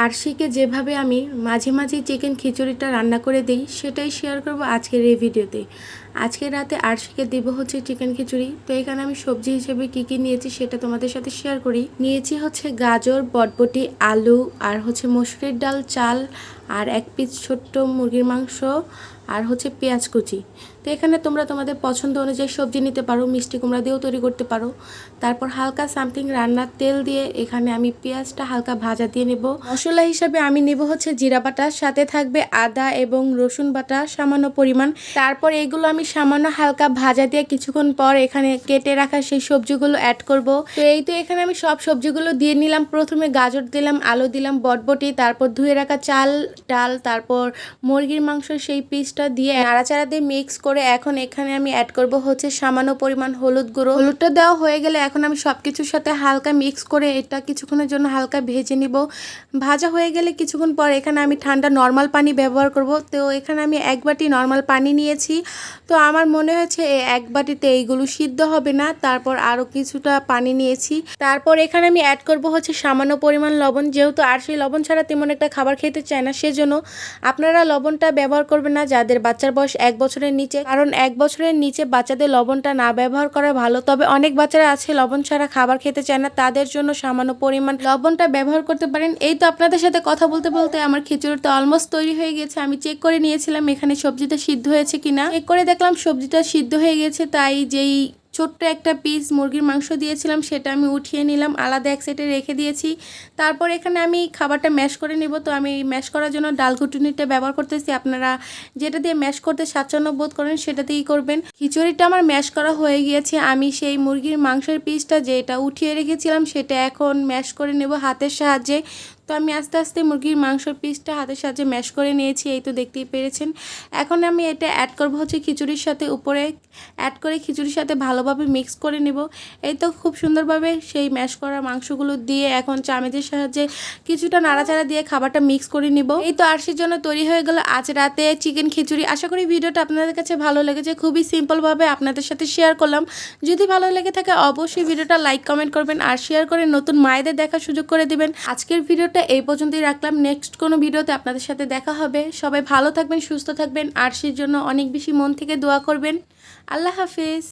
আরশিকে যেভাবে আমি মাঝে মাঝে চিকেন খিচুড়িটা রান্না করে দিই সেটাই শেয়ার করব আজকের এই ভিডিওতে। আজকে রাতে আরশিকে দেব হচ্ছে চিকেন খিচুড়ি। তো এখানে আমি সবজি হিসেবে কি কি নিয়েছি সেটা তোমাদের সাথে শেয়ার করি। নিয়েছি হচ্ছে গাজর, বটবটি, আলু আর হচ্ছে মসুরির ডাল, চাল আর এক পিস ছোট্ট মুরগির মাংস আর হচ্ছে পেঁয়াজ কুচি। তো এখানে তোমরা তোমাদের পছন্দ অনুযায়ী সবজি নিতে পারো, মিষ্টি কুমড়া দিয়েও তৈরি করতে পারো। তারপর হালকা সামথিং রান্নার তেল দিয়ে এখানে আমি পেঁয়াজটা হালকা ভাজা দিয়ে নেব। মশলা হিসাবে আমি নেব হচ্ছে জিরা বাটা, সাথে থাকবে আদা এবং রসুন বাটা সামান্য পরিমাণ। তারপর এগুলো আমি সামান্য হালকা ভাজা দিয়ে কিছুক্ষণ পর এখানে কেটে রাখা সেই সবজিগুলো অ্যাড করব। তো এই তো এখানে আমি সব সবজিগুলো দিয়ে নিলাম। প্রথমে গাজর দিলাম, আলু দিলাম, বটবটি, তারপর ধুয়ে রাখা চাল ডাল, তারপর মুরগির মাংস সেই পিসটা দিয়ে নাড়াচাড়া দিয়ে মিক্স করে এখন এখানে আমি অ্যাড করব হচ্ছে সামান্য পরিমাণ হলুদ গুঁড়ো। হলুদটা দেওয়া হয়ে গেলে এখন আমি সব কিছুর সাথে হালকা মিক্স করে এটা কিছুক্ষণের জন্য হালকা ভেজে নিব। ভাজা হয়ে গেলে কিছুক্ষণ পর এখানে আমি ঠান্ডা নর্মাল পানি ব্যবহার করব। তো এখানে আমি এক বাটি নর্মাল পানি নিয়েছি। তো আমার মনে হয়েছে এক বাটিতে এইগুলো সিদ্ধ হবে না, তারপর আরও কিছুটা পানি নিয়েছি। তারপর এখানে আমি অ্যাড করব হচ্ছে সামান্য পরিমাণ লবণ। যেহেতু আর সেই লবণ ছাড়া তেমন একটা খাবার খেতে চায় না, সেজন্য আপনারা লবণটা ব্যবহার করবেন না যাদের বাচ্চার বয়স 1 বছরের নিচে, কারণ 1 বছরের নিচে বাচ্চাদের লবণটা না ব্যবহার করা ভালো। তবে অনেক বাচ্চারা আছে লবণ ছাড়া খাবার খেতে চায় না, তাদের জন্য সামান্য পরিমাণ লবণটা ব্যবহার করতে পারেন। এই তো আপনাদের সাথে কথা বলতে বলতে আমার খিচুড়িটা অলমোস্ট তৈরি হয়ে গেছে। আমি চেক করে নিয়েছিলাম এখানে সবজিটা সিদ্ধ হয়েছে কিনা। চেক করে দেখলাম সবজিটা সিদ্ধ হয়ে গেছে, তাই যেই ছোট্ট একটা পিস মুরগির মাংস দিয়েছিলাম সেটা আমি উঠিয়ে নিলাম, আলাদা এক সাইডে রেখে দিয়েছি। তারপর এখানে আমি খাবারটা ম্যাশ করে নেব। তো আমি ম্যাশ করার জন্য ডাল ঘুটুনিটা ব্যবহার করতেছি। আপনারা যেটা দিয়ে ম্যাশ করতে স্বাচ্ছন্দ্য বোধ করেন সেটা দিয়েই করবেন। খিচুড়িটা আমার ম্যাশ করা হয়ে গিয়েছে। আমি সেই মুরগির মাংসের পিসটা যেটা উঠিয়ে রেখেছিলাম সেটা এখন ম্যাশ করে নেব হাতের সাহায্যে। তো আমি আস্তে আস্তে মুরগির মাংসের পিসটা হাতের সাহায্যে ম্যাশ করে নিয়েছি, এই তো দেখতেই পেরেছেন। এখন আমি এটা অ্যাড করব হচ্ছে খিচুড়ির সাথে, উপরে অ্যাড করে খিচুড়ির সাথে ভালোভাবে মিক্স করে নেব। এই তো খুব সুন্দরভাবে সেই ম্যাশ করা মাংসগুলো দিয়ে এখন চামচের সাহায্যে কিছুটা নাড়াচাড়া দিয়ে খাবারটা মিক্স করে নিব। এই তো আরশির জন্য তৈরি হয়ে গেল আজ রাতে চিকেন খিচুড়ি। আশা করি ভিডিওটা আপনাদের কাছে ভালো লেগেছে। খুবই সিম্পলভাবে আপনাদের সাথে শেয়ার করলাম। যদি ভালো লেগে থাকে অবশ্যই ভিডিওটা লাইক কমেন্ট করবেন আর শেয়ার করে নতুন মায়েদের দেখার সুযোগ করে দিবেন। আজকের ভিডিওটা এই পর্যন্তই রাখলাম। নেক্সট কোনো ভিডিওতে আপনাদের সাথে দেখা হবে। সবাই ভালো থাকবেন, সুস্থ থাকবেন। আরশির জন্য অনেক বেশি মন থেকে দোয়া করবেন। আল্লাহ হাফেজ।